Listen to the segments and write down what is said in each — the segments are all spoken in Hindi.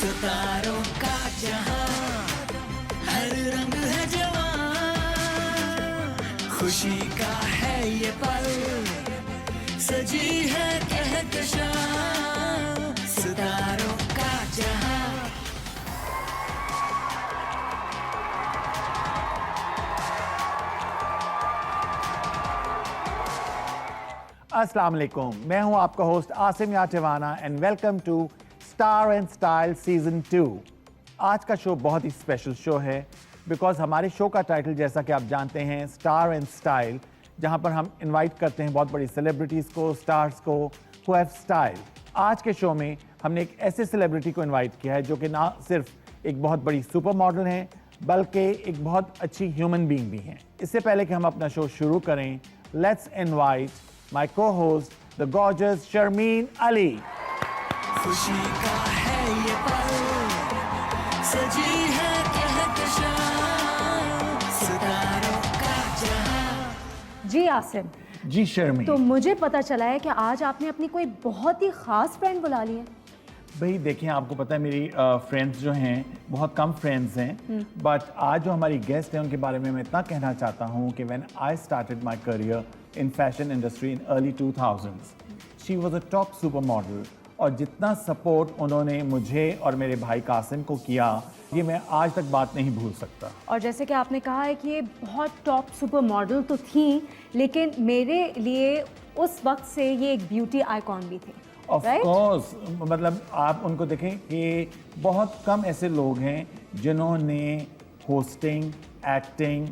सितारों का जहां, हर रंग है जवां, खुशी का है ये पल, सजी है कहकशां, सितारों का जहां। अस्सलाम वालेकुम, मैं हूं आपका host Asim Yatiwana and welcome to star and style season 2। आज का शो बहुत ही स्पेशल शो है बिकॉज हमारे शो का टाइटल जैसा कि आप जानते हैं स्टार एंड स्टाइल, जहां पर हम इनवाइट करते हैं बहुत बड़ी सेलिब्रिटीज़ को, स्टार्स को हु हैव स्टाइल। आज के शो में हमने एक ऐसे सेलिब्रिटी को इन्वाइट किया है जो कि ना सिर्फ एक बहुत बड़ी सुपर मॉडल हैं बल्कि एक बहुत अच्छी ह्यूमन बीइंग भी हैं। इससे पहले कि हम अपना शो शुरू करें, let's invite my co-host, the gorgeous Sharmeen Ali. खुशी का है ये पल, सजी है कहकशां, सितारों का जहां। जी आसिम, जी शर्मी। तो मुझे पता चला है कि आज आपने अपनी कोई बहुत ही खास फ्रेंड बुला ली है। भाई देखिए, आपको पता है मेरी फ्रेंड्स जो हैं बहुत कम फ्रेंड्स हैं, बट आज जो हमारी गेस्ट हैं उनके बारे में मैं इतना कहना चाहता हूँ कि when I started my career in fashion industry in early 2000s, she was a top supermodel और जितना सपोर्ट उन्होंने मुझे और मेरे भाई कासिम को किया, ये मैं आज तक बात नहीं भूल सकता। और जैसे कि आपने कहा है कि ये बहुत टॉप सुपर मॉडल तो थी, लेकिन मेरे लिए उस वक्त से ये एक ब्यूटी आइकॉन भी थी। ऑफ कोर्स, मतलब आप उनको देखें कि बहुत कम ऐसे लोग हैं जिन्होंने hosting, acting,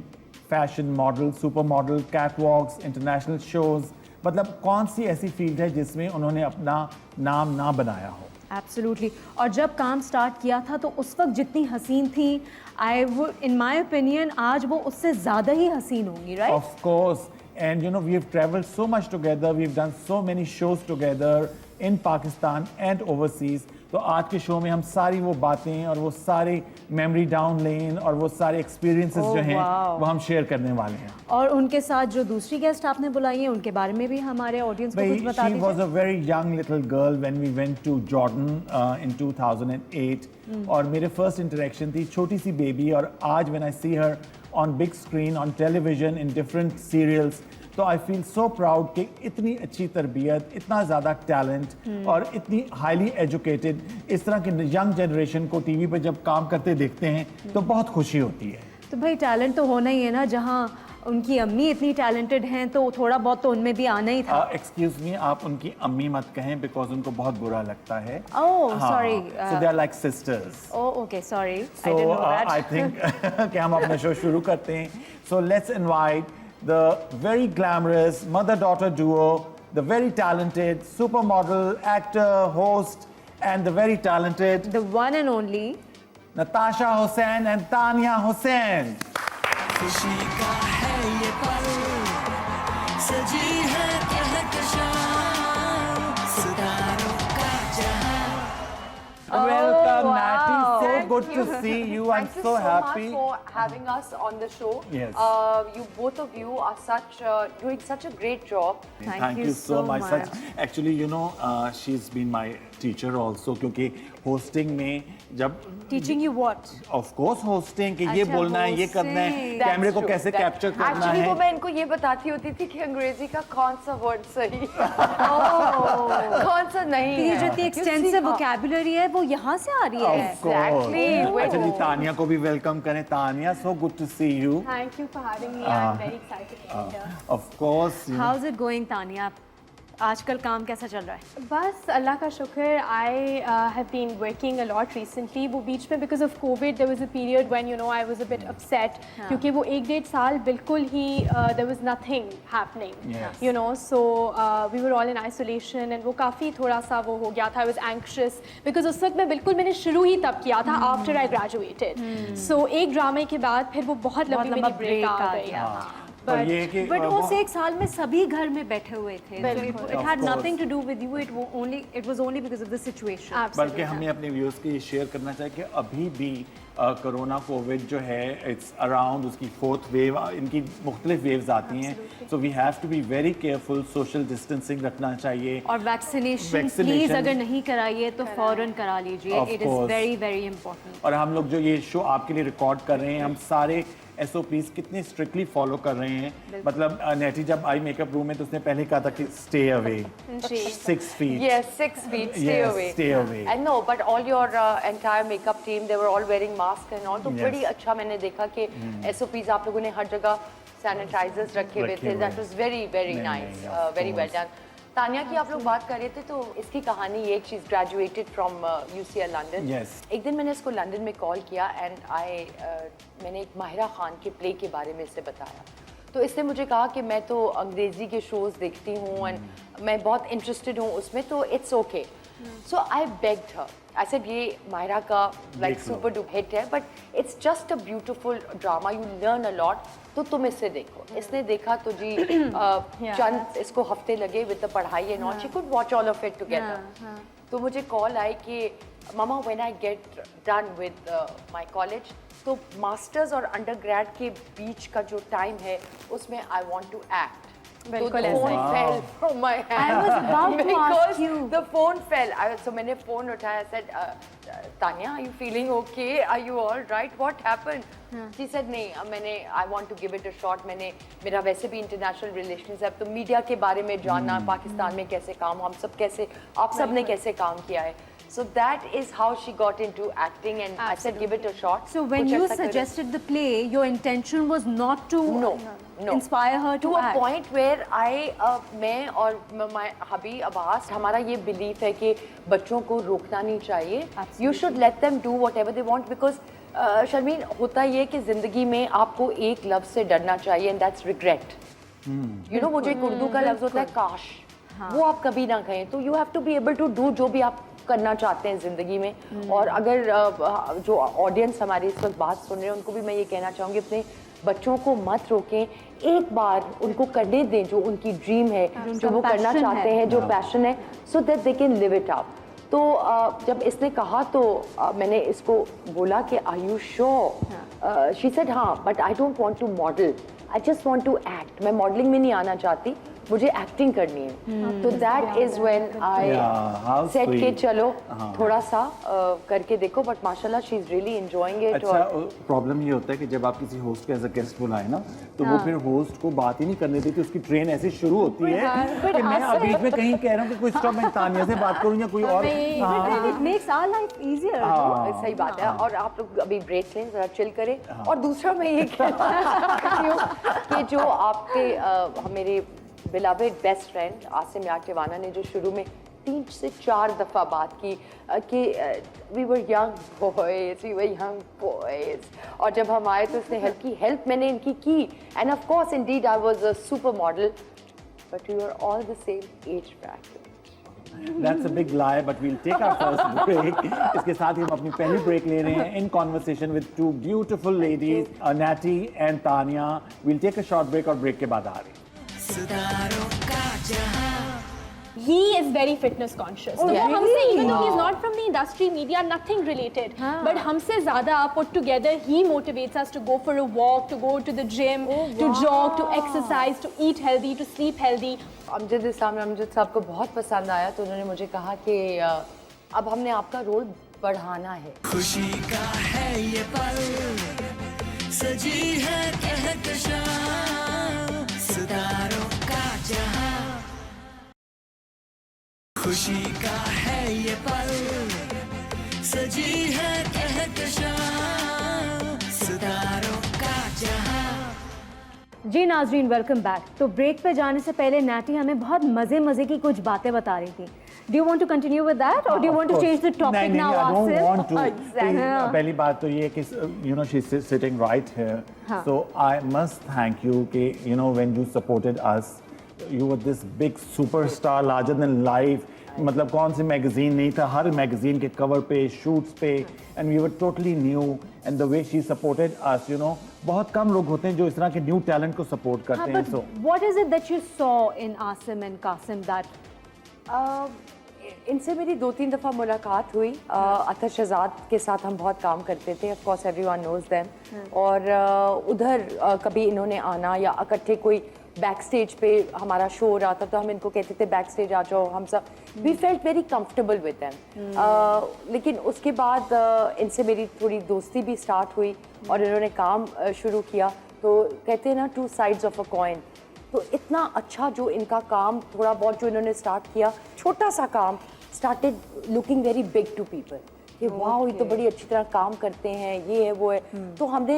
fashion model, super model, catwalks, international shows, मतलब कौन सी ऐसी फील्ड है जिसमें उन्होंने अपना नाम ना बनाया हो। एब्सोल्युटली। और जब काम स्टार्ट किया था तो उस वक्त जितनी हसीन थी, I would in my opinion आज वो उससे ज़्यादा ही हसीन होंगी, right? Of course, and you know we have travelled so much together, we have done so many shows together in Pakistan and overseas. तो आज के शो में हम सारी वो बातें और वो सारे मेमोरी डाउन लेन और वो सारे एक्सपीरियंसेस जो हैं वो हम शेयर करने वाले हैं। और उनके साथ जो दूसरी गेस्ट आपने बुलाई है उनके बारे में भी हमारे ऑडियंस को कुछ बता दीजिए। She was a very young little girl when we went to Jordan in 2008 और मेरे फर्स्ट इंटरेक्शन थी छोटी सी बेबी, और आज when I see her on big screen on television in different serials, तो आई फील सो प्राउड कि इतनी अच्छी तरबियत, इतना ज़्यादा टैलेंट और इतनी हाईली एजुकेटेड इस तरह की यंग जनरेशन को टीवी पर जब काम करते देखते हैं तो बहुत खुशी होती है। तो भाई टैलेंट तो होना ही है ना, जहाँ उनकी अम्मी इतनी टैलेंटेड हैं तो थोड़ा बहुत तो उनमें भी आना ही था। एक्सक्यूज मी, आप उनकी अम्मी मत कहें बिकॉज उनको बहुत बुरा लगता है। Oh sorry. So they are like sisters. Oh okay, sorry, I so didn't know that. I think कि हम अपना शो शुरू करते हैं। So let's invite the very glamorous mother-daughter duo, the very talented supermodel, actor, host, and the very talented The one and only Natasha Hussain and Tanya Hussain. खुशी का है ये पल, सजी है कहकशां, सितारों का जहां। Welcome, wow. Natty. So Thank good to you. see you. I'm Thank you so happy. much for having us on the show. Yes. You both of you are doing such a great job. Thank you so much. Actually, you know, she's been my teacher also क्योंकि hosting में जब teaching you what? Of course hosting कि ये अच्छा, बोलना है, ये करना है, hosting. कैमरे को कैसे कैप्चर करना Actually, है। वो मैं इनको ये बताती होती थी कि अंग्रेजी का कौन सा वर्ड सही कौन सा नहीं ये है। जो इतनी एक्सटेंसिव वोकैबुलरी है वो यहाँ से आ रही है। Of course. Exactly. अच्छा जी, तानिया को भी वेलकम करें। Tania, so good to see you. Thank you for having me. I'm very excited to be here. Of course. How is it going Tania? आजकल काम कैसा चल रहा है? बस अल्लाह का शुक्र. I have been working a lot recently. वो बीच में because of COVID there was a period when I was a bit upset क्योंकि वो 1-1.5 साल बिल्कुल ही there was nothing happening. Yes. So we were all in isolation and वो काफ़ी थोड़ा सा वो हो गया था. I was anxious because उस वक्त मैंने शुरू ही तब किया था after I graduated. So एक ड्रामे के बाद फिर वो बहुत लंबी मेरी ब्रेक आ गई. पर ये है कि बट वो- उस एक साल में सभी घर में बैठे हुए थे, so बिल्कुल। it had Of nothing course. to do with you, it was only because of the situation. बल्कि हमें अपने व्यूअर्स के ये शेयर करना चाहिए कि अभी भी कोरोना कोविड जो है इट्स अराउंड, उसकी फोर्थ वेव, इनकी मुख्तलिफ वेव्स आती हैं, so we have to be very careful, social distancing रखना चाहिए। और वैक्सीनेशन Vaccination- प्लीज अगर नहीं कराइए तो फौरन करा लीजिए, Of it is course. Very very important. और हम लोग जो ये शो आपके लिए रिकॉर्ड कर रहे हैं, हम सारे SOPs कितने स्ट्रिक्टली फॉलो कर रहे हैं। मतलब नेटी जब आई मेकअप रूम में तो उसने पहले कहा था कि stay away, 6 feet. Yes, 6 feet, stay Yes, away. stay away. And no, but all your entire makeup team, they were all wearing masks and all. तो Yes. बड़ी अच्छा मैंने देखा कि SOPs आप लोगों ने हर जगह सैनिटाइजर्स रखे हुए रखे थे. हुए That was very, very नहीं, nice, नहीं, of very well course. done. Tania की आप लोग बात कर रहे थे तो इसकी कहानी ये, she graduated from UCL London. Yes. एक दिन मैंने इसको लंदन में कॉल किया एंड मैंने एक माहिरा खान के प्ले के बारे में इससे बताया. तो इसने मुझे कहा कि मैं तो अंग्रेज़ी के शोज़ देखती हूँ एंड मैं बहुत इंटरेस्टेड हूँ उसमें, तो it's okay. So I bagged her, I said ये माहिरा का लाइक देख लो. सुपर डुपर हिट है but it's just a beautiful drama, you learn a lot, तो तुम इससे देखो. इसने देखा तो जी चंद इसको हफ्ते लगे विद द पढ़ाई and all, she could watch all of it together. तो मुझे कॉल आई कि मामा when I get done with my college, तो मास्टर्स और अंडरग्रेड के बीच का जो टाइम है उसमें आई वांट टू एक्ट. बिल्कुल the ऐसा phone ही. fell from my hand. I was about to ask because you. the phone fell. So मैंने phone उठाया, said, Tanya, are you feeling okay? Are you all right? What happened? She said, नहीं, मैंने I want to give it a shot. मैंने मेरा वैसे भी international relations है, तो मीडिया के बारे में जानना, पाकिस्तान में कैसे काम, हम सब कैसे, आप सब ने कैसे काम किया है. So that is how she got into acting, and I said, give it a shot. So when कुछ you ऐसा करो. suggested the play, your intention was not to No. inspire her to to a act. point where मैं और my hubby अब्बास, हमारा ये belief है कि बच्चों को रोकना नहीं चाहिए. You should let them do whatever they want because Sharmin, होता ये कि ज़िंदगी में आपको एक लफ्ज़ से डरना चाहिए and that's regret. You know, वो जो एक उर्दू का लफ्ज़ होता है काश, वो आप कभी ना कहें. तो you have to be able to do जो भी आप करना चाहते हैं ज़िंदगी में. और अगर जो ऑडियंस हमारी इस वक्त बात सुन रहे हैं उनको भी मैं ये कहना चाहूँगी, अपने बच्चों को मत रोकें, एक बार उनको करने दें जो उनकी ड्रीम है, जो वो करना passion चाहते है. हैं, जो पैशन है, so that they can live it up. तो जब इसने कहा तो मैंने इसको बोला कि are you sure? She said हाँ, but I don't want to model, I just want to act. मैं मॉडलिंग में नहीं आना चाहती, मुझे एक्टिंग करनी है. तो that is when I Yeah, how said कि sweet. चलो थोड़ा सा करके देखो. बट माशाल्लाह she is really enjoying it. अच्छा, प्रॉब्लम ये होता है कि जब आप किसी होस्ट को एज अ गेस्ट बुलाए ना, तो वो फिर होस्ट को बात ही नहीं करने देती, उसकी ट्रेन ऐसे शुरू होती है कि मैं अब बीच में कहीं कह रहा हूँ कि कोई स्टॉप, मैं तानिया से बात करूँ या कोई और. But it makes our life easier. हाँ. सही बात है. और आप लोग अभी ब्रेक लें, जरा चिल करें. और दूसरा मैं ये कहना चाहती हूँ कि जो आपके मेरे बिलवेड बेस्ट फ्रेंड आसिम याटिवाना ने जो शुरू में 3 से 4 दफ़ा बात की कि वी वर यंग बॉयज, और जब हम आए तो उसने हेल्प मैंने इनकी की. And of course indeed I was a super model, but we are all the same age bracket. That's a big lie, but we'll take our first break. इसके साथ ही हम अपनी पहली ब्रेक ले रहे हैं in conversation with two beautiful ladies, Nati and Tanya. We'll take a short break और break के बाद आ रहे हैं. सितारों का जहां He is very fitness conscious. वो हमसे, even though he's not from the industry, media, nothing related. But हमसे ज़्यादा put together, he motivates us to go for a walk, to go to the gym, to jog, to exercise, to eat healthy, to sleep healthy. Amjad साहब को बहुत पसंद आया, तो उन्होंने मुझे कहा कि अब हमने आपका रोल बढ़ाना है. खुशी का है ये पल, सजी है कहकशां सितारों का जहां. खुशी का है ये पल, सजी है कहकशां सितारों का जहां. जी नाजरीन, वेलकम बैक. तो ब्रेक पे जाने से पहले नैटी हमें बहुत मजे की कुछ बातें बता रही थी. Do you want to continue with that और do you want to change the topic now? I don't want to. Exactly. पहली बात तो ये है कि you know she's sitting right here. So I must thank you कि you know when you supported us, you were this big superstar, larger than life. मतलब कौन सी मैगजीन नहीं था, हर मैगजीन के कवर पे, शूट्स पे, and we were totally new. And the way she supported us, you know, बहुत कम लोग होते हैं जो इस तरह के न्यू टैलेंट को सपोर्ट करते हैं. but So what is it that you saw in Asim and Qasim that इनसे मेरी 2-3 दफ़ा मुलाकात हुई. अतर शहजाद के साथ हम बहुत काम करते थे, of course everyone knows them. और उधर कभी इन्होंने आना या इकट्ठे कोई बैक स्टेज पे हमारा शो हो रहा था तो हम इनको कहते थे बैक स्टेज आ जाओ. हम सब we felt very comfortable with them. लेकिन उसके बाद इनसे मेरी थोड़ी दोस्ती भी स्टार्ट हुई और इन्होंने काम शुरू किया. तो कहते हैं ना, 2 sides ऑफ अ कॉइन. तो इतना अच्छा जो इनका काम, थोड़ा बहुत जो इन्होंने स्टार्ट किया, छोटा सा काम, started looking very big to people कि वाओ ये तो बड़ी अच्छी तरह काम करते हैं, ये है वो है. तो हमने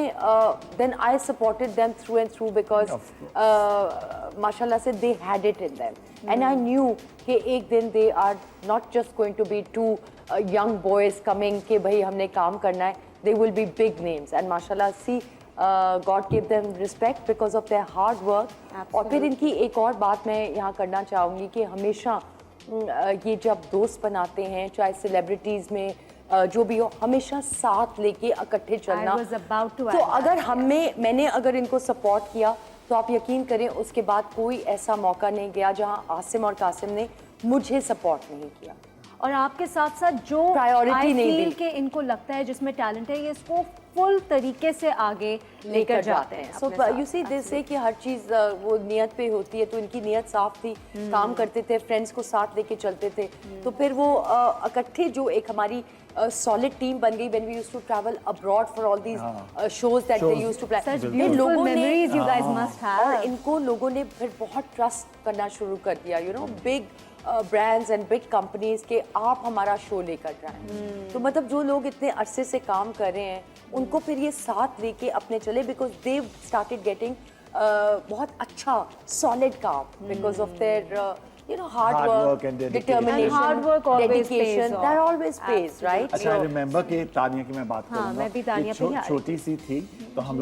then I supported them through and through because माशाल्लाह से they had it in them and I knew कि एक दिन they are not just going to be 2 young boys coming कि भाई हमने काम करना है. They will be big names and माशाल्लाह सी God give them respect because of their hard work. और फिर इनकी एक और बात मैं यहाँ करना चाहूँगी कि हमेशा ये जब दोस्त बनाते हैं, चाहे सेलिब्रिटीज़ में जो भी हो, हमेशा साथ लेके इकट्ठे चलना. I was about to तो add अगर मैंने अगर इनको सपोर्ट किया तो आप यकीन करें उसके बाद कोई ऐसा मौका नहीं गया जहाँ आसिम और कासिम ने मुझे सपोर्ट नहीं किया. और आपके साथ साथ जो Priority I नहीं feel दी. कि इनको लगता है जिसमें टैलेंट है, ये इसको फुल तरीके से आगे लेकर जाते हैं. सो यू सी दिस से कि हर चीज़ वो नियत पे होती है. तो इनकी नियत साफ थी, काम करते थे, फ्रेंड्स को साथ लेके चलते थे. तो फिर वो इकट्ठे जो एक हमारी सॉलिड टीम बन गई when we used to travel abroad for all these shows that they used to play. Such beautiful memories you guys must have. और इनको लोगों ने फिर बहुत ट्रस्ट करना शुरू कर दिया. You know, big brands and big companies के आप हमारा शो लेकर जाएं. तो मतलब जो लोग इतने अरसे से काम कर रहे हैं उनको फिर ये साथ लेके अपने चले बिकॉज दे स्टार्टेड गेटिंग बहुत अच्छा सॉलिड काम because of their you know hard work and dedication. determination, And hard work always dedication pays off. that always pays, right? अच्छा, आई रिमेंबर कि तानिया की मैं बात हाँ, करूंगा. मैं भी तानिया पे ही आ रही छोटी सी थी तो हम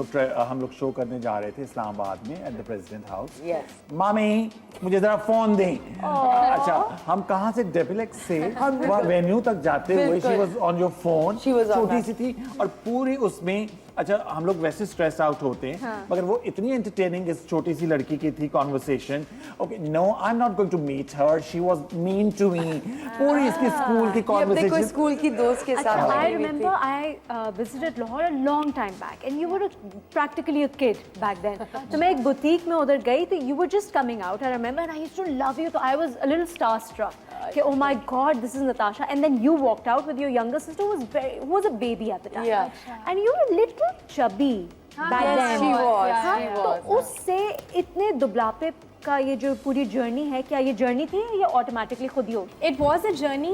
लोग शो करने जा रहे थे इस्लामाबाद में at the president house. Yes. मामी मुझे जरा फोन दें. अच्छा, हम कहाँ से डेपिलेक्स से वहाँ वेन्यू तक जाते हुए she was on your phone. She was on छोटी that. सी थी और पूरी उसमें. अच्छा, हम लोग वैसे स्ट्रेस आउट होते हैं मगर वो इतनी एंटरटेनिंग इस छोटी सी लड़की की थी conversation. Okay, no I am not going to meet her, she was mean to me. पूरी इसकी स्कूल की ये अपने कोई कॉन्वर्सेशन. स्कूल की दोस्त के साथ I लगी हुई थी. remember I visited Lahore a long time back, and you were practically a kid back then. तो मैं एक बुटीक में उधर गई तो you were just coming out. I remember, and I used to love you. So I was a little starstruck. कि oh my God, this is Natasha. And then you walked out with your younger sister who was a baby at the time. Yeah. And you were a little chubby back Yes, then. she was. हाँ, She तो was. उससे इतने दुबलापे का ये जो पूरी जर्नी है, क्या ये जर्नी थी या ऑटोमेटिकली खुद ही हो? It was a journey,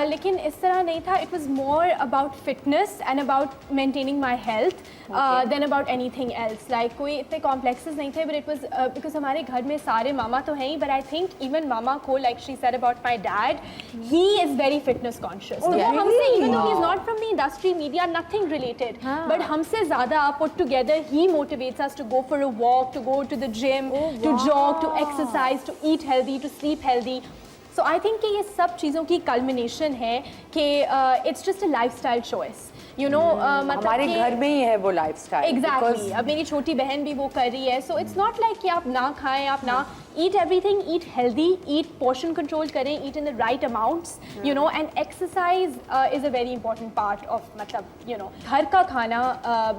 लेकिन इस तरह नहीं था. It was more about fitness and about maintaining my health than about anything else. Like कोई इतने complexes नहीं थे, but it was because हमारे घर में सारे मामा तो हैं ही, but I think even मामा को, like she said about my dad, he is very fitness conscious. तो वो हमसे, even though he is not from the industry, media, nothing related, but हमसे ज़्यादा put together, he motivates us to go for a walk, to go to the gym, to jog, to exercise, to eat healthy, to sleep healthy. So I think कि ये सब चीज़ों की culmination है कि it's just a lifestyle choice. You know, मतलब हमारे कि घर में ही है वो लाइफस्टाइल. Exactly. अब मेरी छोटी बहन भी वो कर रही है. So it's not like कि आप ना खाएं, आप ना eat everything, eat healthy, eat portion control करें, eat in the right amounts, you know, and exercise is a very important part of मतलब you know घर का खाना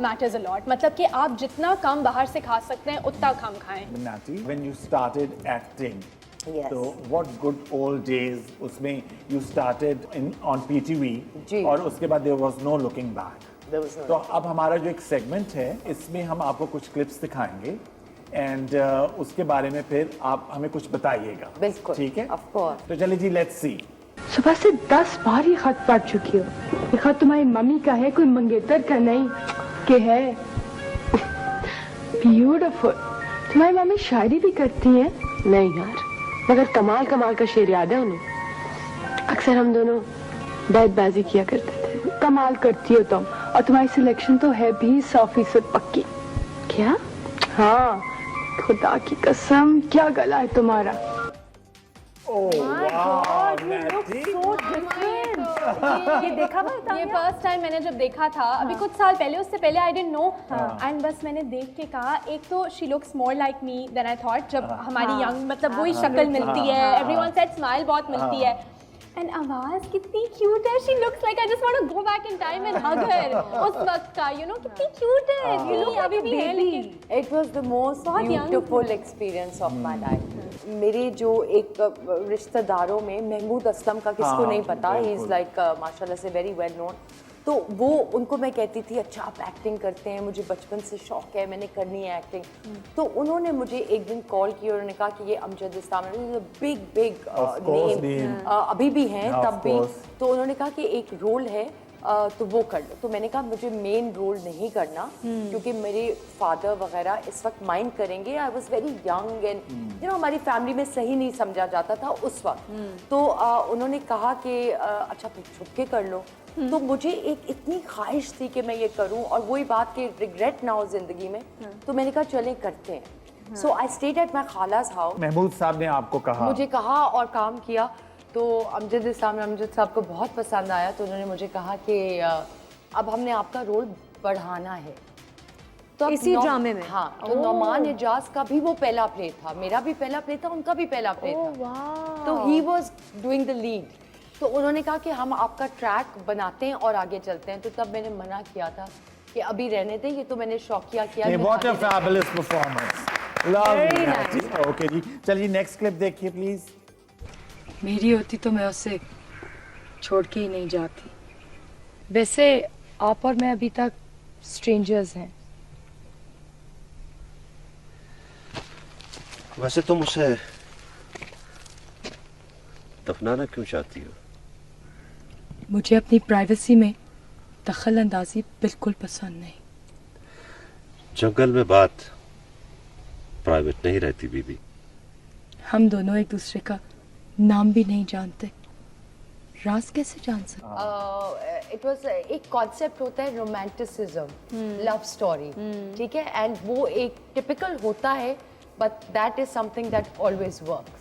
matters a lot. मतलब कि आप जितना कम बाहर से खा सकते हैं उतना कम खाएं. Nati, when you started acting, Yes. so what good old days उसमें you started on PTV जी. और उसके बाद there was no looking back. There was no- तो अब हमारा जो एक सेगमेंट है इसमें हम आपको कुछ क्लिप्स दिखाएंगे एंड उसके बारे में फिर आप हमें कुछ बताइएगा. बिल्कुल. ठीक है? Of course. तो चलिए जी, लेट्स सी. सुबह से 10 बार ये खत पढ़ चुकी हो. ये खत तुम्हारी मम्मी का है, कोई मंगेतर का नहीं कि है. ब्यूटीफुल. तुम्हारी मम्मी शायरी भी करती हैं? नहीं यार, मगर कमाल कमाल का शेर याद है उन्हें. अक्सर हम दोनों बैतबाजी किया करते थे. कमाल करती हो तुम, और तुम्हारी सिलेक्शन तो है भी 100% पक्की. क्या? हाँ, खुदा की कसम, क्या गला है तुम्हारा. Oh, wow, God, you look Nati. so different. ये देखा हुआ था ये फर्स्ट टाइम मैंने जब देखा था अभी कुछ साल पहले, उससे पहले आई डिडंट नो एंड बस मैंने देख के कहा एक तो she looks more like me then I thought, जब हमारी यंग मतलब वही शक्ल मिलती है, एवरीवन सेड स्माइल बहुत मिलती है, एंड आवाज कितनी क्यूट है, she looks like I just want to go back in time and hug her उस वक्त का, यू नो कितनी क्यूट है, यू लुक अभी भी है लेकिन It was the most beautiful experience of my life. मेरे जो एक रिश्तेदारों में महमूद असलम का किसको नहीं पता, ही इज लाइक माशाल्लाह से वेरी वेल नोन, तो वो उनको मैं कहती थी अच्छा आप एक्टिंग करते हैं, मुझे बचपन से शौक है, मैंने करनी है एक्टिंग, तो उन्होंने मुझे एक दिन कॉल किया और उन्होंने कहा कि ये अमजद इस्लाम बिग नेम अभी भी हैं तब भी, तो उन्होंने कहा कि एक रोल है तो वो कर लो, तो मैंने कहा मुझे मेन रोल नहीं करना क्योंकि मेरे फादर वगैरह इस वक्त माइंड करेंगे, I was very young and you no हमारी फैमिली में सही नहीं समझा जाता था उस वक्त, तो उन्होंने कहा कि अच्छा फिर छुप के कर लो, तो मुझे एक इतनी ख्वाहिश थी कि मैं ये करूं और वही बात कि रिग्रेट ना हो जिंदगी में, तो मैंने कहा चलें करते हैं, so I stayed at my खालास हाउस। महमूद साहब ने आपको कहा, मुझे कहा और काम किया, तो अमजद इस्लाम अमजद साहब को बहुत पसंद आया, तो उन्होंने मुझे कहा कि अब हमने आपका रोल बढ़ाना है, तो इसी ड्रामे में? हाँ, तो नौमान एजाज का भी वो पहला प्ले था, मेरा भी पहला प्ले था, उनका भी पहला प्ले था, तो he was doing the lead, तो उन्होंने कहा कि हम आपका ट्रैक बनाते हैं और आगे चलते हैं, तो तब मैंने मना किया था कि अभी रहने दें, ये तो मैंने शौकिया किया। What a fabulous performance. Lovely. Okay जी, चलिए नेक्स्ट क्लिप देखिए प्लीज। मेरी होती तो मैं उसे छोड़ के ही नहीं जाती। वैसे आप और मैं अभी तक स्ट्रेंजर्स हैं। वैसे तुम उसे दफनाना क्यों चाहती हो? मुझे अपनी प्राइवेसी में दखल अंदाजी बिल्कुल पसंद नहीं। जंगल में बात प्राइवेट नहीं रहती बीबी। हम दोनों एक दूसरे का नाम भी नहीं जानते, राज कैसे जान सकते? इट वाज एक कॉन्सेप्ट होता है रोमांटिसिज्म, लव स्टोरी, ठीक है, एंड वो एक टिपिकल होता है, but that is something that always works,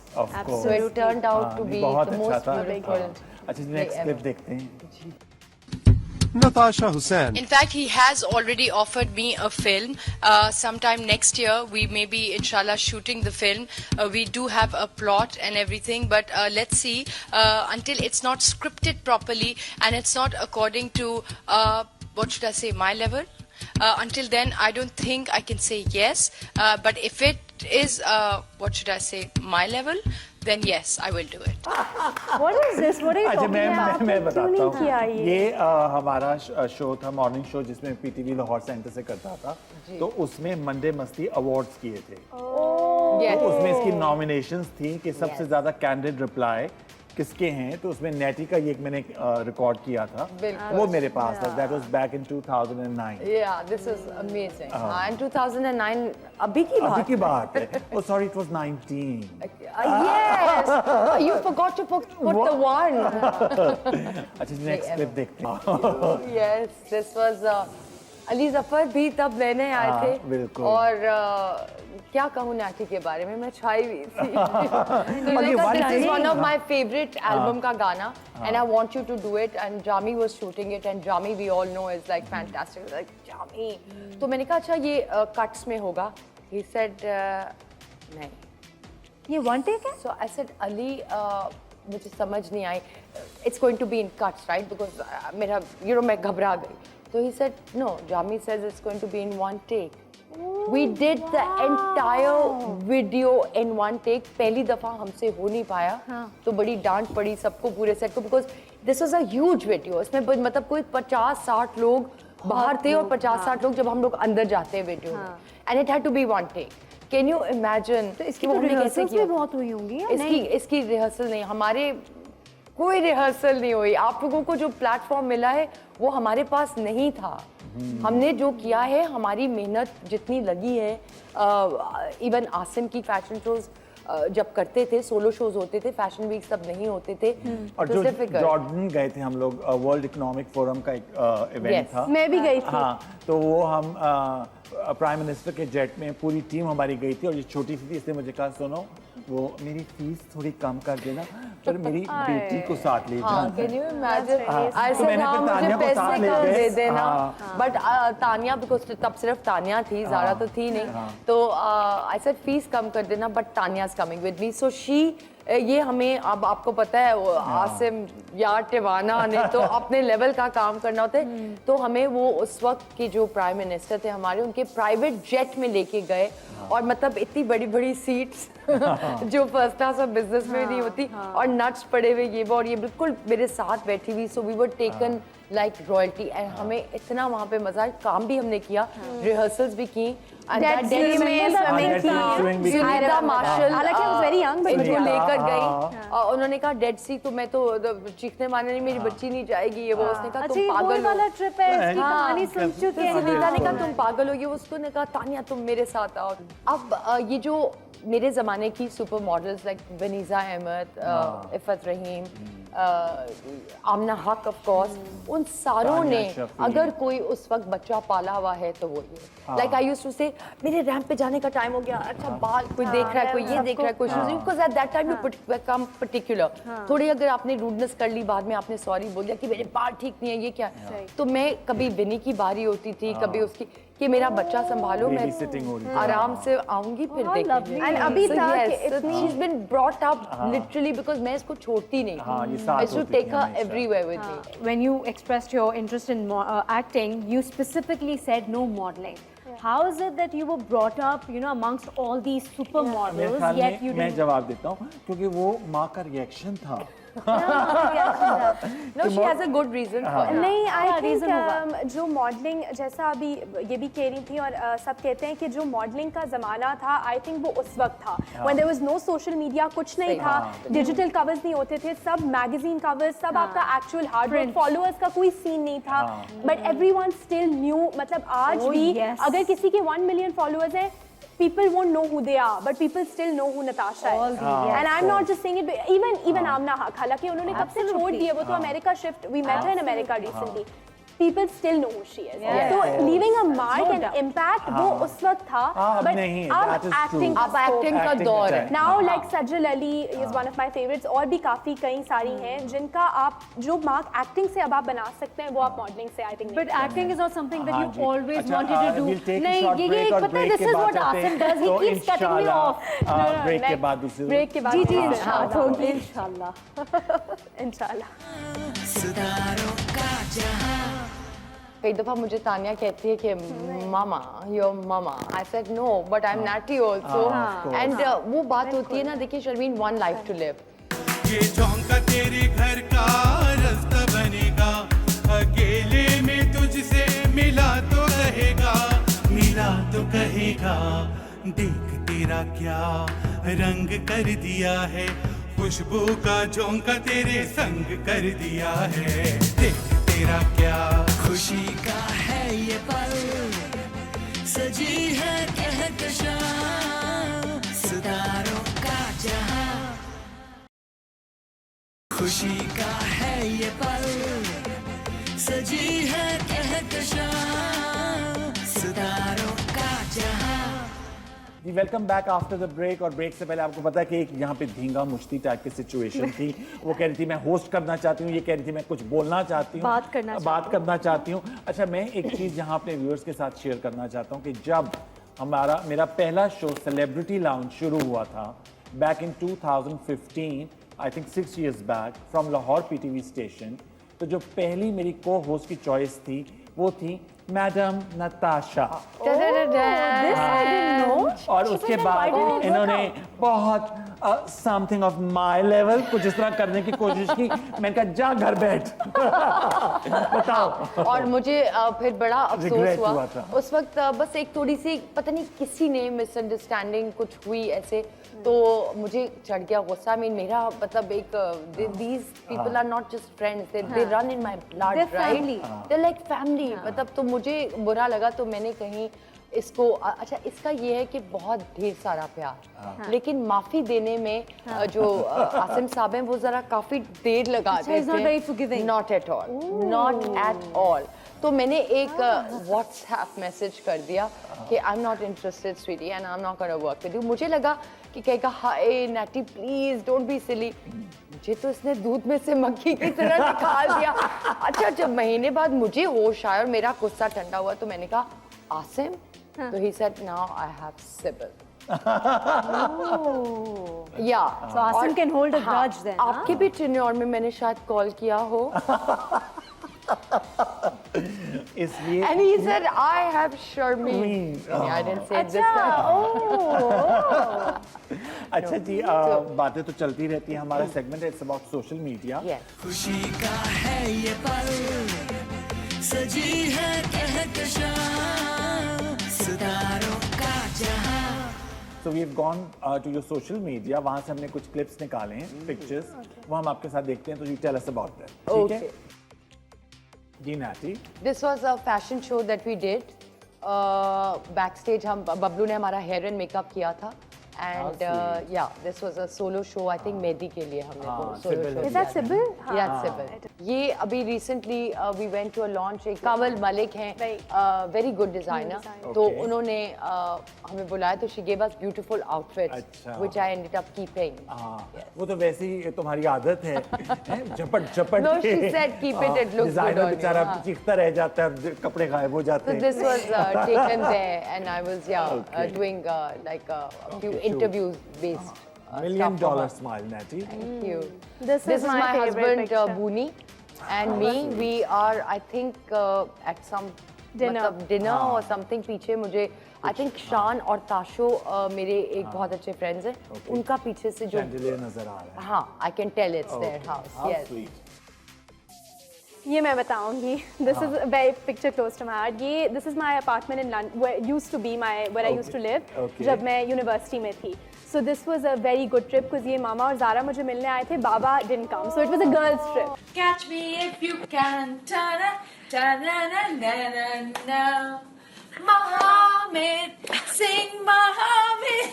so it turned out to be the most beautiful. अच्छा नेक्स्ट क्लिप देखते हैं। Natasha Hussain. In fact, he has already offered me a film. Sometime next year, we may be, inshallah, shooting the film. We do have a plot and everything, but let's see. Until it's not scripted properly and it's not according to, what should I say, my level. Until then, I don't think I can say yes. But if it is, what should I say, my level, then yes, I will do it. What is this? What are you अच्छा talking about? मैं क्यों नहीं बताता किया हूँ, ये हमारा शो था, मॉर्निंग शो, जिसमें पीटीवी लाहौर सेंटर से करता था, तो उसमें मंडे मस्ती अवार्ड्स किए थे, तो उसमें इसकी नॉमिनेशंस थी कि सबसे ज्यादा कैंडिड रिप्लाई किसके हैं, तो उसमें नेटी का ये मैंने रिकॉर्ड किया था, वो मेरे पास था, that was back in 2009। Yeah, this is amazing. And 2009 अभी की बात है। Oh sorry, it was 19. Yes, you forgot to put the one. अच्छा नेक्स्ट क्लिप देखते हैं। Yes, this was Ali Zafar भी तब लेने आए थे, बिल्कुल। और क्या कहूँ नाटी के बारे में, मैं छाई हुई थी। This is one of my favorite album का गाना, and I want you to do it. And Jami was shooting it, and Jami we all know is like fantastic. Like Jami, तो मैंने कहा अच्छा ये cuts में होगा. He said नहीं, ये one take है? So I said Ali, मुझे समझ नहीं आई. It's going to be in cuts, right? Because मेरा मैं घबरा गई. So he said no. Jami says it's going to be in one take. We did the entire video in one take. पहली दफा हमसे हो नहीं पाया, तो बड़ी डांट पड़ी सबको, पूरे सेट को, because this was a huge video. इसमें मतलब कोई 50-60 लोग बाहर थे और 50-60 लोग जब हम लोग अंदर जाते हैं वीडियो में, and it had to be one take. Can you imagine? तो इसकी तो रिहर्सल्स भी बहुत हुई होंगी या नहीं? इसकी रिहर्सल नहीं, हमारे कोई रिहर्सल नहीं हुई। आप लोगों को जो प्लेटफॉर्म मिला है वो हमारे पास नहीं था। हमने जो किया है, हमारी मेहनत जितनी लगी है, इवन आसिम की फैशन शोज जब करते थे, सोलो शोज होते थे, फैशन वीक सब नहीं होते थे, और जो जॉर्डन गए थे हम लोग, वर्ल्ड इकोनॉमिक फोरम का एक इवेंट था, मैं भी गई थी। हाँ, तो वो हम प्राइम मिनिस्टर के जेट में पूरी टीम हमारी गई थी, और ये छोटी सी थी, इसने मुझे कहा सुनो वो मेरी फीस थोड़ी कम कर देना, पर मेरी बेटी को साथ ले हाँ, जाना। can you imagine? I तो said मैंने हाँ फिर मुझे तानिया को साथ पैसे ले का गए। दे देना, हाँ। बट तानिया बिकॉज तब सिर्फ तानिया थी, ज़ारा तो थी नहीं, तो आई सेड फीस कम कर देना, but Tania is coming with me, so she ये हमें अब आपको पता है आसिम या टिवाना ने तो अपने लेवल का काम करना होता है, तो हमें वो उस वक्त के जो प्राइम मिनिस्टर थे हमारे, उनके प्राइवेट जेट में लेके गए, और मतलब इतनी बड़ी बड़ी सीट्स जो फर्स्ट क्लास ऑफ बिजनेस में नहीं होती, और नट्स पड़े हुए ये वो, और ये बिल्कुल मेरे साथ बैठी हुई, so we were taken like royalty, and हमें इतना वहाँ पे मजा आया, काम भी हमने किया, रिहर्सल्स भी की, सुनीता मार्शल इनको लेकर गई, और उन्होंने कहा डेड सी, तो मैं तो चीखने मारने नहीं, मेरी बच्ची नहीं जाएगी ये वो, उसने कहा तुम पागल वाला ट्रिप है, इसकी कहानी सुन चुके हैं। सुनीता ने कहा तुम पागल हो, ये उसको ने कहा तानिया तुम मेरे साथ आओ। अब ये जो मेरे ज़माने की super models like Vaneeza Ahmed, Iffat Rahim, Amna Haq of course, उन सारों ने अगर कोई उस वक्त बच्चा पाला हुआ है तो वो ये लाइक आई यूज्ड टू से मेरे रैंप पे जाने का टाइम हो गया, अच्छा बाल कोई देख रहा है, कोई ये देख रहा है, कोई because at that time you become particular, थोड़ी अगर आपने रूडनेस कर ली, बाद में आपने सॉरी बोल दिया कि मेरे बाल ठीक नहीं है, ये क्या, तो मैं कभी विनी की बारी होती थी, कभी उसकी कि मेरा बच्चा संभालो, मैं आराम से आऊंगी फिर देखेंगे, एंड अभी तक she is been brought up literally because मैं इसको छोड़ती नहीं, I should take her everywhere with me. When you expressed your interest in acting, you specifically said no modeling. How is it that you were brought up, you know, amongst all these supermodels, yet you मैं didn't? जवाब देता हूँ क्योंकि वो माँ का रिएक्शन था। No, she has a good reason for it. नहीं, आई reason थिंक जो मॉडलिंग, जैसा अभी ये भी कह रही थी और सब कहते हैं कि जो मॉडलिंग का ज़माना था, आई थिंक वो उस वक्त था when there was no social media, कुछ नहीं था, डिजिटल कवर्स नहीं होते थे, सब मैगजीन कवर्स, सब आपका एक्चुअल हार्ड वर्क, फॉलोअर्स का कोई सीन नहीं था, बट एवरीवन स्टिल न्यू, मतलब आज भी अगर किसी के 1 मिलियन फॉलोअर्स हैं, people won't know who they are, but people still know who Natasha is. And I'm not just saying it, but even Amna Haq, हालांकि उन्होंने कब से छोड़ दिया, वो तो America shift, we met her in America recently. People still know who she is. So leaving a mark and impact वो उस वक्त था, but अब acting का दौर है. Now like Sajal Ali is one of my favorites, और भी काफी कई सारी हैं जिनका आप जो मार्क एक्टिंग से अब आप बना सकते हैं, वो आप मॉडलिंग से I think. But acting is not something that you always wanted to do. नहीं, ये पता है, this is what Asim does. He keeps cutting me off. Break के बाद दूसरी ब्रेक के बाद जी इंशाल्लाह। सितारों का जहां कई दफा मुझे तानिया कहती है कि mama your mama, I said no but I am naughty also, and वो बात होती है ना, देखिए Sharmeen, one life to live, ये झोंका तेरे घर का रास्ता बनेगा, अकेले में तुझसे मिला तो कहेगा, मिला तो कहेगा, देख तेरा क्या रंग कर दिया है, खुशबू का झोंका तेरे संग कर दिया है, देख तेरा क्या खुशी का है ये पल, सजी है कहकशां सितारों का जहां, खुशी का है ये पल, सजी है कहकशां सितारों का जहां। जी welcome back after the break. और ब्रेक से पहले आपको पता है कि एक यहाँ पे धींगा मुश्ती टाइप की सिचुएशन थी, वो कह रही थी मैं होस्ट करना चाहती हूँ, ये कह रही थी मैं कुछ बोलना चाहती हूँ, बात करना चाहती हूँ। अच्छा, मैं एक चीज़ यहाँ अपने व्यूअर्स के साथ शेयर करना चाहता हूँ कि जब मेरा पहला शो सेलिब्रिटी लाउंज शुरू हुआ था back in 2015, I think 6 years back, from Lahore PTV station, तो जो पहली मेरी को होस्ट की चॉइस थी वो थी मैडम नताशा। और उसके बाद इन्होंने बहुत समथिंग ऑफ माय लेवल कुछ इस तरह करने की कोशिश की, मैंने कहा जा घर बैठ। बताओ। और मुझे फिर बड़ा अफसोस हुआ उस वक्त, बस एक थोड़ी सी पता नहीं किसी ने मिसअंडरस्टैंडिंग कुछ हुई ऐसे, तो मुझे चढ़ गया गुस्सा। I mean, मेरा मतलब एक these people are not just friends, they run in my blood, right? They're like family. मतलब तो मुझे बुरा लगा, तो मैंने कहीं इसको, अच्छा इसका ये है कि बहुत ढेर सारा प्यार, लेकिन माफी देने में जो आसिम साहब हैं वो जरा काफी देर लगाते थे। Not at all, not at all. तो मैंने एक व्हाट्सएप मैसेज कर दिया कि I am not interested sweetie and I am not gonna work with you. मुझे लगा कि कहेगा hi naughty please don't be silly. मुझे तो इसने दूध में से मक्खी की तरह निकाल दिया। अच्छा, जब महीने बाद मुझे होश आया और मेरा गुस्सा ठंडा हुआ तो मैंने कहा आसिम, तो he said now I have Sybil. या So Asim can hold a grudge then. आपके भी टेन्योर में मैंने शायद कॉल किया हो। इसलिए And he said I have Sharmeen. I didn't say it this time. अच्छा जी, बातें तो चलती रहती है। हमारा segment it's about social media. खुशी का है ये पल, सजी है कहकशां, सितारों का जहां। So we've gone to your social media, वहाँ से हमने कुछ क्लिप्स निकाले हैं, पिक्चर्स, वो हम आपके साथ देखते हैं, तो you tell us about that, ठीक है? जी नाटी। This was a fashion show that we did. Backstage हम बबलू ने हमारा hair and makeup किया था. And yeah, this was a solo show. I think mehndi के लिए हमने वो solo show. Is that Sybil? Yeah, Sybil. ये अभी recently we went to a launch. एक कंवल मलिक हैं, very good designer. तो उन्होंने हमें बुलाया तो she gave us beautiful outfits, which I ended up keeping. वो तो वैसे ही तुम्हारी आदत है, झपट झपट। No, she said keep it. It looks good on you. बेचारा चीखता रह जाता है, कपड़े गायब हो जाते हैं। So this was taken there, and I was doing like a few interviews based. $1 million smile, Natty. Thank you. This is my husband Booni, and me. sweet. We are, I think, at some dinner or something. पीछे मुझे, I think शान और ताशो मेरे एक बहुत अच्छे friends हैं. उनका पीछे से जो Chandelier नजर आ रहा है। हाँ, I can tell it's their house. How Yes. sweet. ये मैं बताऊंगी. This is a very picture close to my heart. ये this is my apartment in London, where used to be where I used to live. जब मैं यूनिवर्सिटी में थी. So this was a very good trip because ये मामा और ज़ारा मुझे मिलने आए थे. बाबा didn't come, so it was a girls trip. Catch me if you can. Ta-da, ta-da-na-na-na-na. Muhammad, sing Muhammad.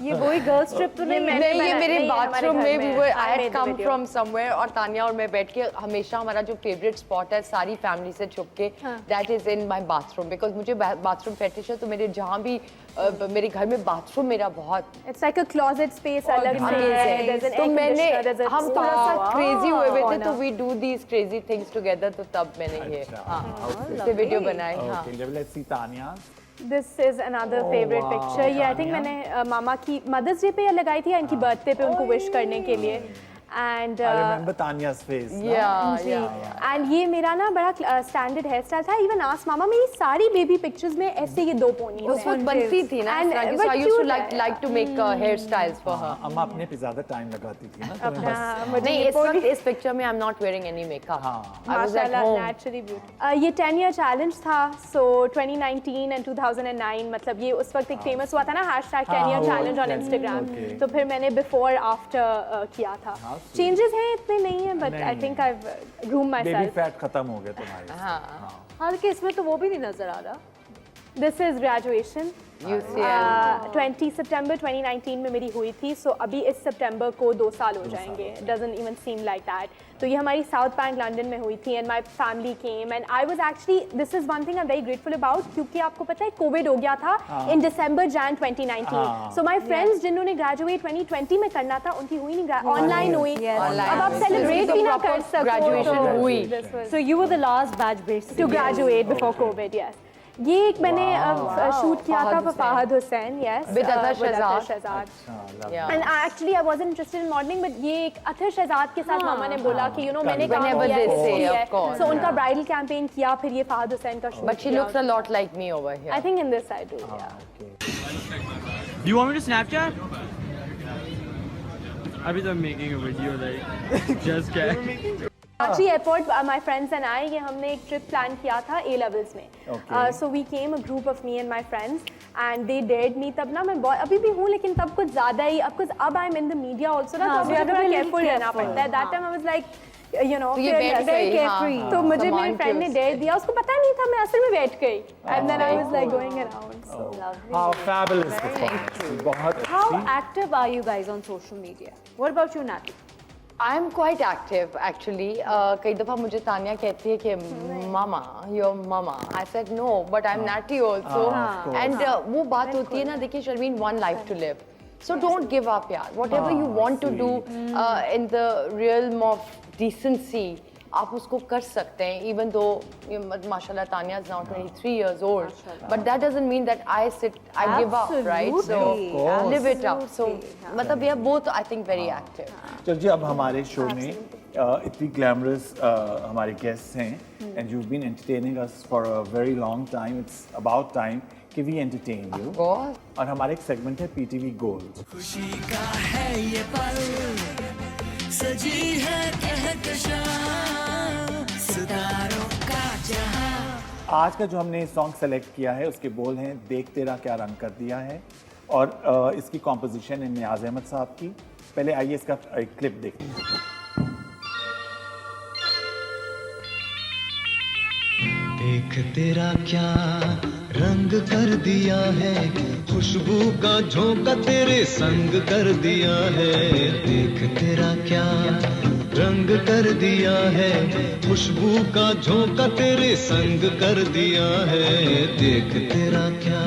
ये वही गर्ल्स ट्रिप तो नहीं? नहीं, ये मेरे बाथरूम में we were, I had come from somewhere और तानिया और मैं बैठ के हमेशा हमारा जो फेवरेट स्पॉट है सारी फैमिली से छुप के, that is in my bathroom because मुझे बाथरूम फेटिश है, तो मेरे जहाँ भी मेरे घर में बाथरूम मेरा बहुत It's like a closet space अलग से है. There's an तो मैंने हम थोड़ा सा क्रेजी हुए थे तो we do these crazy things together, तो तब मैंने ये इससे वीडियो बनाई। हाँ, let's see Tanya. This is another favorite picture. ये I think मैंने मामा की मदर्स डे पे लगाई थी, इनकी बर्थडे पे उनको विश करने के लिए. And I remember Tanya's face. Yeah. And ये मेरा ना बड़ा standard hairstyle था. Even ask मामा, मेरी सारी baby pictures में ऐसे ये दो pony. उस वक्त बनती थी ना, so I used to like to make hairstyles for her. अम्मा अपने पे ज़्यादा टाइम लगाती थी ना। नहीं, इस वक्त इस पिक्चर में I'm not wearing any makeup. I was at home. Naturally beautiful. ये 10-year challenge था. So 2019 and 2009 मतलब ये उस वक्त एक famous हुआ था ना hashtag 10-year challenge on Instagram. तो फिर मैंने before after किया था. Changes हैं इतने नहीं हैं, but I think I've groomed myself. Baby fat खत्म हो गया तुम्हारे। हालांकि इसमें तो वो भी नहीं नजर आ रहा। This is graduation. UCL. 20 September 2019 में मेरी हुई थी, so अभी इस September को 2 साल हो जाएंगे. Doesn't even seem like that. तो ये हमारी South Bank London में हुई थी, and my family came, and I was actually, this is one thing I'm very grateful about, क्योंकि आपको पता है COVID हो गया था in December Jan 2019. So my friends जिन्होंने graduate 2020 में करना था, उनकी हुई नहीं, online हुई. अब आप celebrate भी ना कर सको. Graduation हुई. So you were the last batch basically to graduate before COVID, yes. ये एक मैंने शूट किया था Fahad Hussain, yes, with Athar Shahzad. And actually I wasn't interested in modeling, but ये एक अथर शहजाद के साथ मामा ने बोला कि you know मैंने काम किया है, so उनका bridal campaign किया, फिर ये फहाद हुसैन का shoot. But she looks a lot like me over here. I think in this I do. Do you want me to Snapchat? Abhi I'm making a video like just get. Actually, airport, my friends and I, ये हमने एक trip plan किया था A levels में. So we came, a group of me and my friends, and they dared me. तब ना मैं अभी भी हूँ, लेकिन तब कुछ ज़्यादा ही, अब I'm in the media also ना, तो मुझे थोड़ा careful रहना पड़ता है. That time I was like, you know, very carefree. तो मुझे मेरे friend ने dare दिया, उसको पता नहीं था मैं असल में बैठ गई. And then I was like going around. So lovely. How fabulous performance. बहुत अच्छी. How active are you guys on social media? What about you, Nati? I am quite active actually. कई दफ़ा मुझे तानिया कहती है कि मामा, your mama. I said no, but I'm Natty also. And वो बात होती है ना, देखिए Sharmin, one life to live. So don't give up, yaar. Whatever you want to do in the realm of decency, आप उसको कर सकते हैं. Even though, mashallah, Tanya is now 23 years old, but that doesn't mean that I give up, right? So live it up. So, मतलब we are both, I think, very active. चल जी, अब हमारे शो में इतनी ग्लैमरस हमारे गेस्ट्स हैं, and you've been entertaining us for a very long time. It's about time कि we entertain you. और हमारे एक सेगमेंट है PTV Gold. खुशी का है ये पल, सजी है कहकशां, सितारों का जहां. आज का जो हमने सॉन्ग सेलेक्ट किया है उसके बोल हैं देख तेरा क्या रंग कर दिया है, और इसकी कॉम्पोजिशन है नियाज अहमद साहब की. पहले आइए इसका एक क्लिप देखते हैं. देख तेरा क्या रंग कर दिया है, खुशबू का झोंका तेरे संग कर दिया है. देख तेरा क्या रंग कर दिया है, खुशबू का झोंका तेरे संग कर दिया है. देख तेरा क्या.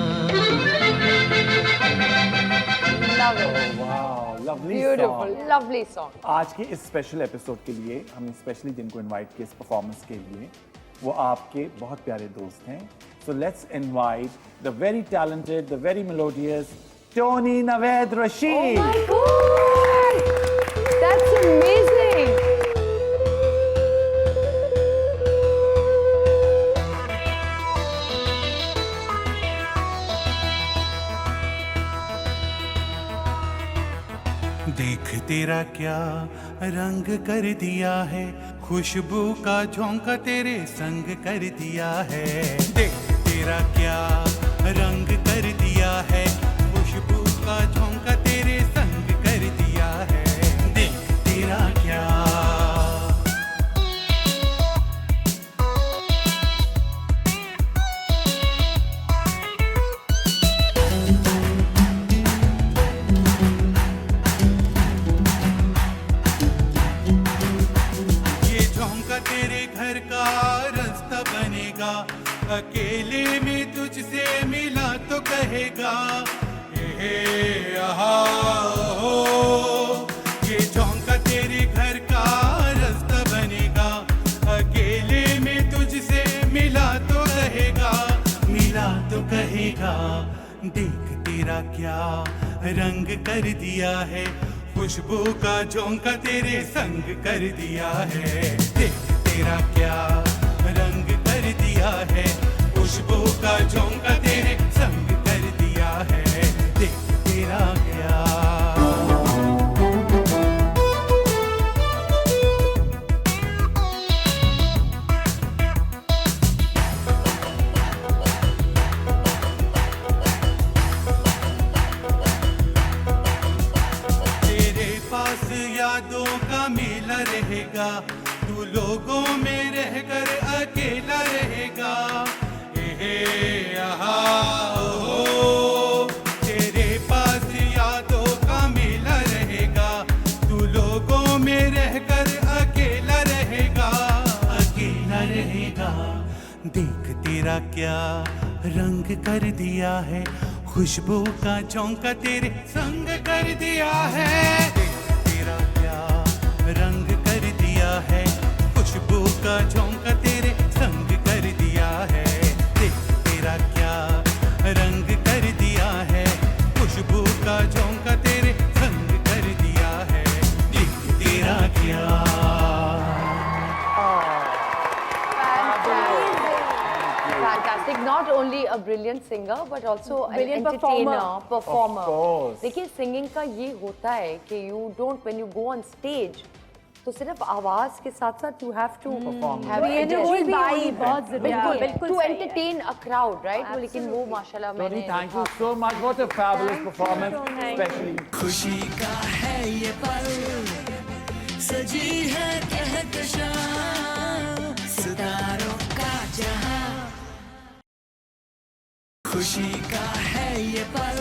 Beautiful, lovely song. आज के इस स्पेशल एपिसोड के लिए हमने स्पेशली जिनको इनवाइट किया इस परफॉर्मेंस के लिए, वो आपके बहुत प्यारे दोस्त हैं. So let's invite the very talented, the very melodious Tony Naved Rashid. Oh my God! That's amazing! देख तेरा क्या रंग कर दिया है, खुशबू का झोंका तेरे संग कर दिया है. देख तेरा क्या रंग कर दिया है, खुशबू का झोंका तेरे संग कर दिया है. देख तेरा क्या. अकेले में तुझसे मिला तो कहेगा ये झोंका तेरे घर का रास्ता बनेगा. अकेले में तुझसे मिला तो कहेगा, मिला तो कहेगा. देख तेरा क्या रंग कर दिया है, खुशबू का झोंका तेरे संग कर दिया है. देख तेरा क्या रंग कर दिया है, खुशबू का झोंका तेरे संग कर दिया है. देख तेरा क्या. तेरे पास यादों का मेला रहेगा, तू लोगों में रहकर अकेला रहेगा. तेरे पास यादों का मेला रहेगा, तू लोगों में रहकर अकेला रहेगा, अकेला रहेगा. देख तेरा क्या रंग कर दिया है, खुशबू का झोंका तेरे संग कर दिया है. देख तेरा क्या रंग कर दिया है, खुशबू का झोंका तेरे संग कर दिया है. देख तेरा क्या रंग कर दिया है, खुशबू का झोंका तेरे संग कर दिया है. देख तेरा क्या. Fantastic. Not only a brilliant singer, but also an Brilliant entertainer, performer. Of course. देखिए सिंगिंग का ये होता है कि you don't, when you go on stage, तो सिर्फ आवाज के साथ साथ you have to have बहुत जरूरी. बिल्कुल to entertain a crowd, right? वो लेकिन वो माशाल्लाह Tony, मैंने thank you so much. What a fabulous performance, especially. खुशी का है ये पल, सजी है कहकशां, सितारों का जहां. खुशी का है ये पल,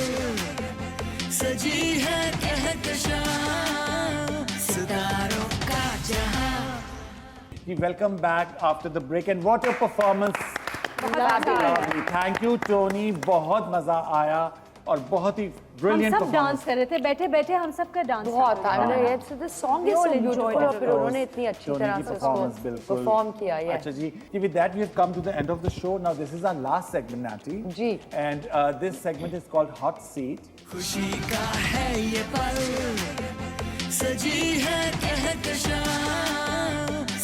सजी है कहकशां, सितारों का जहां. Welcome back after the break, and what a performance. Lovely. Thank you, Tony. बहुत मजा आया. और बहुत ही हम ब्रिलियंट सब डांस कर रहे थे, बैठे बैठे हम सब का डांस बहुत the song is so beautiful और फिर उन्होंने इतनी अच्छी तरह से उसको परफॉर्म किया। अच्छा जी, with that we have come to the end of the show. Now this is our last segment, Nati. Ji. And this segment is called Hot Seat. खुशी का है ये पल, सजी है कहकशां,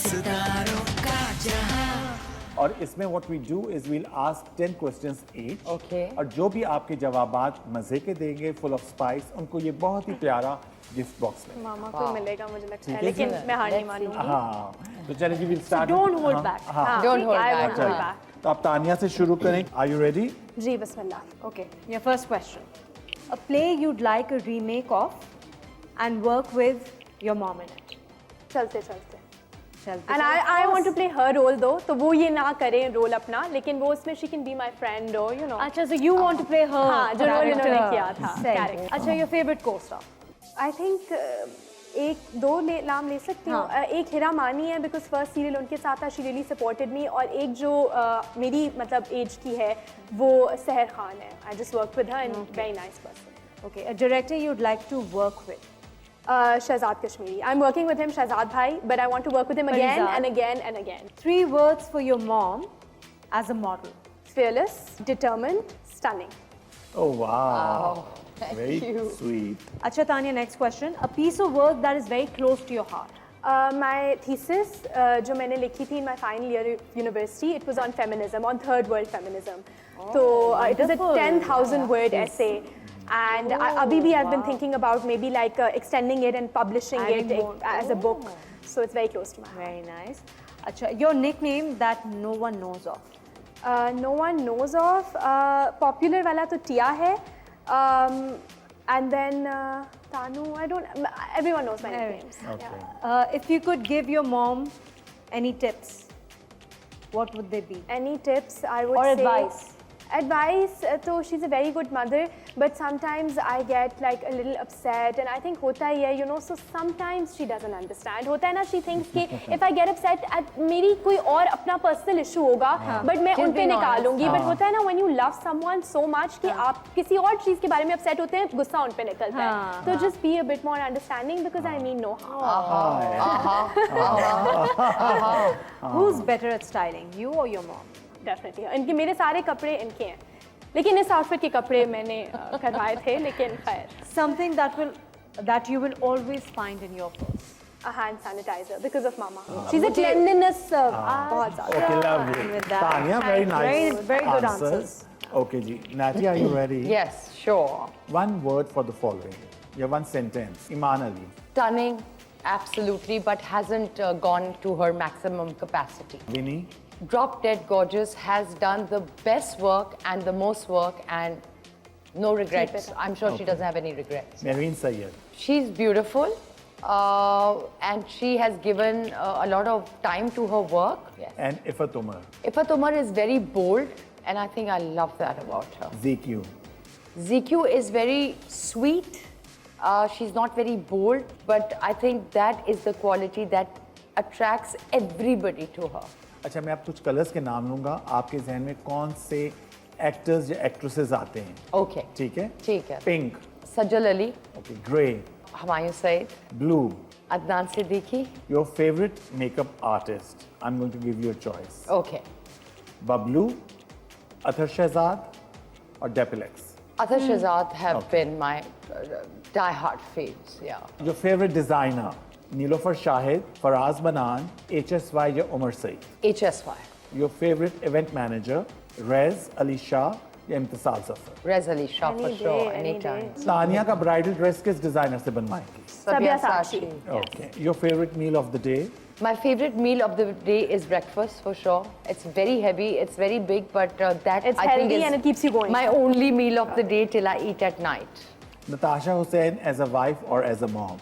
सितारों का जहां। और इसमें what we do is we'll ask 10 questions each. Okay. और जो भी आपके जवाबात मजे के देंगे, full of spice, उनको ये बहुत ही प्यारा गिफ्ट बॉक्स में। मामा को मिलेगा मुझे लगता है, ठीक है लेकिन जी। मैं हार नहीं मानूंगी। हाँ, तो चलिए जी, we'll start. don't hold हाँ, back. हाँ, Don't hold I back. won't hold back. तो आप तानिया से शुरू करें. Are you ready? Ji Bismillah. Okay, your first question. A play you'd like a remake of and work with your mom in it. चलते चलते। चलते And I want to play her role though, तो वो ये ना करें रोल अपना, लेकिन वो उसमें she can be my friend or you know. अच्छा, so you want to play her हाँ, जो रोल character. इन्होंने किया था, Same. character। अच्छा, your favorite co-star. I think एक दो नाम ले सकती हूँ। एक हिरा मानी है बिकॉज फर्स्ट सीरियल उनके साथ था, शी रियली सपोर्टेड मी। और एक जो मेरी मतलब एज की है वो सहर खान है। I just work with her and very nice person. Okay, a director you'd like to work with. Shahzad Kashmiri. I'm working with him, Shahzad bhai, but I want to work with him again Farizad. and again and again. 3 words for your mom as a model. Fearless, determined, stunning. Oh wow. Very sweet. Acha Tanya, next question. A piece of work that is very close to your heart. My thesis, जो मैंने लिखी थी in my final year university, it was on feminism, on third world feminism. So it was a 10,000 word essay. And abhi bhi I've been thinking about maybe like extending it and publishing it as a book. So it's very close to my heart. Very nice. Acha, your nickname that no one knows of. No one knows of. Popular wala to Tia hai. And then Tanu, I don't. Everyone knows my nicknames. Okay. Yeah. If you could give your mom any tips, what would they be? Any tips? I would Or say. advice? Advice, so she's a very good mother, but sometimes I get like a little upset, and I think hota hi hai, you know, so sometimes she doesn't understand. Hota hai na, she thinks कि if I get upset at मेरी कोई और अपना personal issue होगा, but मैं उन पे निकालूंगी. But होता है ना, when you love someone so much कि आप किसी और चीज के बारे में upset होते हैं, गुस्सा उन पे निकलता है. So just be a bit more understanding because I mean no harm. Who's better at styling, you or your mom? Definitely. इनके मेरे सारे कपड़े इनके हैं, लेकिन इस आउटफिट के कपड़े मैंने करवाए थे, लेकिन खैर. Something that you will always find in your purse. A hand sanitizer because of Mama. She's a cleanliness बहुत ज़्यादा. Okay, lovely. With that. Tanya, very nice. Very good answers. Okay, ji. Nati, are you ready? Yes, sure. One word for the following. Yeah, one sentence. Iman Ali. Stunning, absolutely, but hasn't gone to her maximum capacity. Vinny. Drop Dead Gorgeous has done the best work and the most work and no regrets. I'm sure she doesn't have any regrets. Mehreen Syed. She's beautiful and she has given a lot of time to her work. Yes. And Ifat Umar. Ifat Umar is very bold and I think I love that about her. ZQ. ZQ is very sweet. She's not very bold, but I think that is the quality that attracts everybody to her. अच्छा, मैं अब कुछ कलर्स के नाम लूंगा, आपके जहन में कौन से एक्टर्स या एक्ट्रेसेस आते हैं? Okay. ठीक है? ठीक है. Pink. Sajal Ali. Okay. Grey. Humayun Saeed. Blue. Adnan Siddiqui. Your favorite makeup artist? I'm going to give you a choice. Okay. Bablu, Athar Shahzad, or Depilex? Athar Shahzad have been my die-hard faves. Yeah. Your favorite designer? Nilofer Shahid, Faraz Banan, HSY या Umar Saeed? HSY. Your favorite event manager? Rez Ali Shah या इम्तिसाल Zafar? Rez Ali Shah for sure, anytime. Tania का bridal dress किस डिजाइनर से बनवाएंगी? Sabyasachi. Okay. Your favorite meal of the day? My favorite meal of the day is breakfast for sure. It's very heavy, it's very big, but that It's I think healthy is and it keeps you going. my only meal of the day till I eat at night. Natasha Hussain as a wife or as a mom?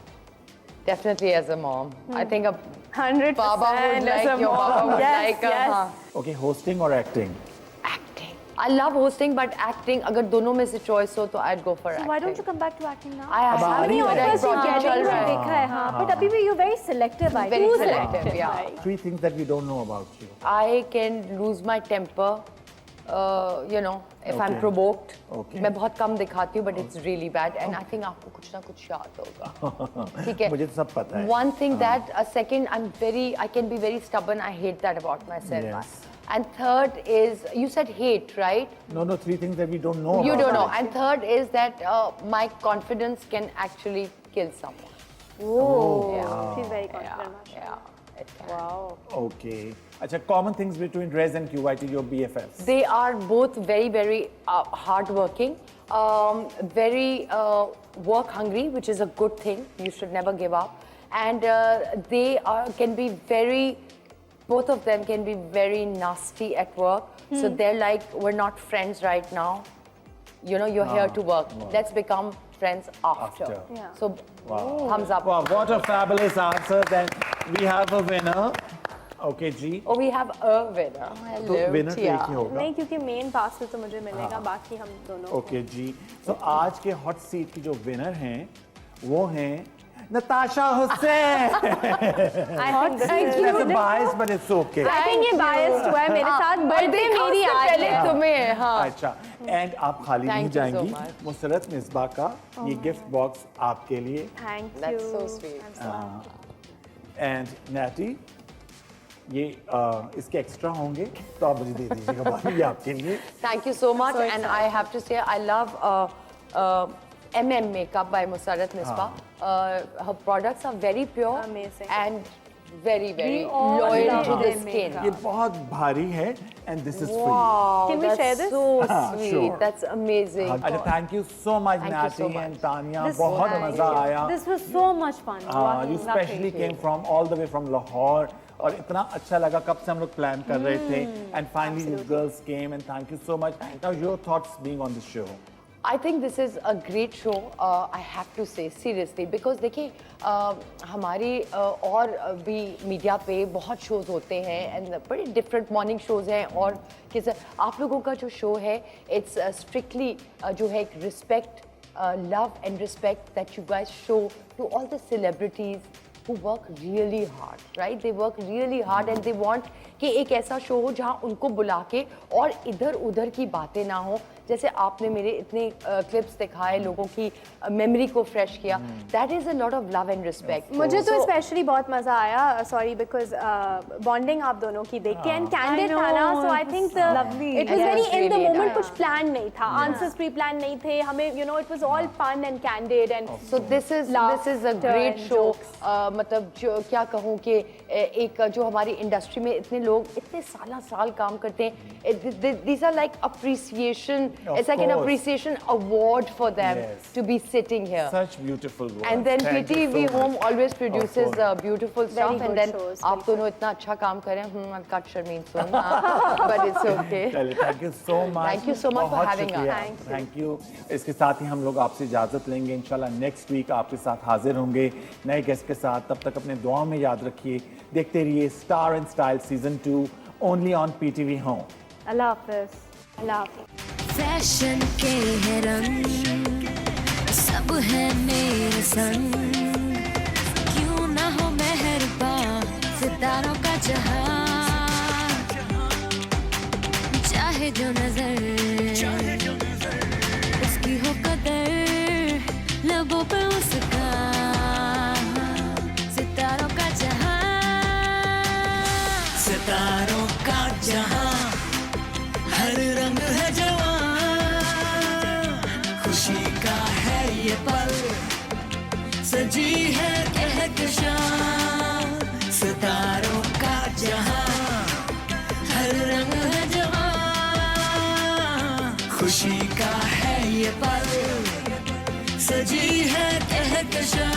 Definitely as a mom. I think a 100% Baba would as like, a your mom. Baba would Yes, like. yes. Okay, hosting or acting? Acting. I love hosting, but acting, अगर दोनों में से choice हो तो I'd go for acting. Why don't you come back to acting now? I have आ रही है Offers you project getting चल रहा है. देखा है, हाँ. But अभी भी you're very selective. I Very think. selective, yeah. 3 things that we don't know about you. I can lose my temper you know, if I'm Okay. provoked. Okay. मैं बहुत कम दिखाती हूँ, but it's really bad. And I think आपको कुछ ना कुछ याद होगा. ठीक है. मुझे तो सब पता है. One thing that second, I can be very stubborn. I hate that about myself. Yes. And third is, you said hate, right? No, 3 things that we don't know. You about don't know. us. And third is that my confidence can actually kill someone. Oh, Yeah. she's very confident. Yeah. Wow. Okay. Acha, common things between Rez and QYT, your BFFs. They are both very, very hardworking, very work hungry, which is a good thing. You should never give up. And can be very, both of them can be very nasty at work. So they're like, we're not friends right now. You know, you're here to work. Wow. Let's become friends after. Yeah. So thumbs up. Wow, what a fabulous answer. Then we have a winner. Okay, G. Oh, we have a winner. तो Hello, winner तो Tia. एक ही होगा. नहीं, क्योंकि मेन पास तो मुझे मिलेगा, हाँ. बाकी हम दोनों. Okay, G. So आज के हॉट सीट की जो विनर हैं, वो हैं Natasha Hussain. That's a bias, but it's okay. I think ये biased हुआ है मेरे साथ. बर्थडे मेरी आज पहले है. तुम्हें, हाँ. अच्छा, एंड आप खाली नहीं Thank you so जाएंगी. much. मुसरत मिसबा का ये गिफ्ट बॉक्स आपके लिए. Thank you. That's so sweet. And natty, ये इसके एक्स्ट्रा होंगे तो आप मुझे दे दीजिएगा बाद में, ये आपके लिए. Thank you so much, and I have to say I love MM Makeup by Musarat Misbah. Her products are very pure. Amazing. And very, very We all loyal love to the their skin. ये बहुत भारी है and this is free. Wow, Can we that's share this? so हाँ, sweet. sure. That's amazing. अच्छा, thank you so much Thank you so natty much. And Tania, This बहुत was मजा nice. आया. This was so much fun. You specially came from all the way from Lahore और इतना अच्छा लगा. कब से हम लोग प्लान कर रहे थे and finally you girls came and thank you so much. Now your thoughts being on this show. I think this is a great show. I have to say seriously because देखिए हमारी और भी मीडिया पे बहुत शोज होते हैं एंड बड़े डिफरेंट मॉर्निंग शोज हैं और किस आप लोगों का जो शो है इट्स स्ट्रिक्टली जो है एक respect love and respect that you guys show to all the celebrities who work really hard, right? They work really hard and they want कि एक ऐसा शो हो जहाँ उनको बुला के और इधर उधर की बातें ना हो. जैसे आपने मेरे इतने क्लिप्स दिखाए, लोगों की मेमोरी को फ्रेश किया. That is a lot of love and respect. मुझे तो स्पेशली बहुत मजा आया. सॉरी बिकॉज बॉन्डिंग आप दोनों की देख के एंड कैंडिड था ना. So I think it was very in the moment. कुछ प्लान नहीं था, आंसर्स प्री प्लान नहीं थे हमें. You know it was all fun and candid and so this is a great show. मतलब जो क्या कहूँ कि एक जो हमारी इंडस्ट्री में इतने लोग इतने साल काम करते हैं. These are like appreciation. It's like an appreciation award for them to be sitting here. Such beautiful work. And then PTV Home always produces beautiful stuff. And then आप दोनों इतना अच्छा काम करें. Cut Sharmeen soon. But it's okay. Thank you so much. Thank you so much for having us. Thank you. इसके साथ ही हम लोग आपसे इजाजत लेंगे. इंशाल्लाह नेक्स्ट वीक आपके साथ हाजिर होंगे नए गेस्ट के साथ. तब तक अपने दुआओं में याद रखिए. देखते रहिए star and style season 2 only on PTV Home. अल्लाह हाफिज़. अल्लाह हाफिज़. फैशन के है रंग सब है मेरे संग. क्यों ना हो मेहरबान सितारों का जहां. चाहे जो नजर उसकी हो कदर लबों पे उसका. सितारों का जहां. सितारों का जहां हर रंग है जवां. खुशी का है ये पल सजी है कहकशां. सितारों का जहां हर रंग है जवां. खुशी का है ये पल सजी है कहकशां.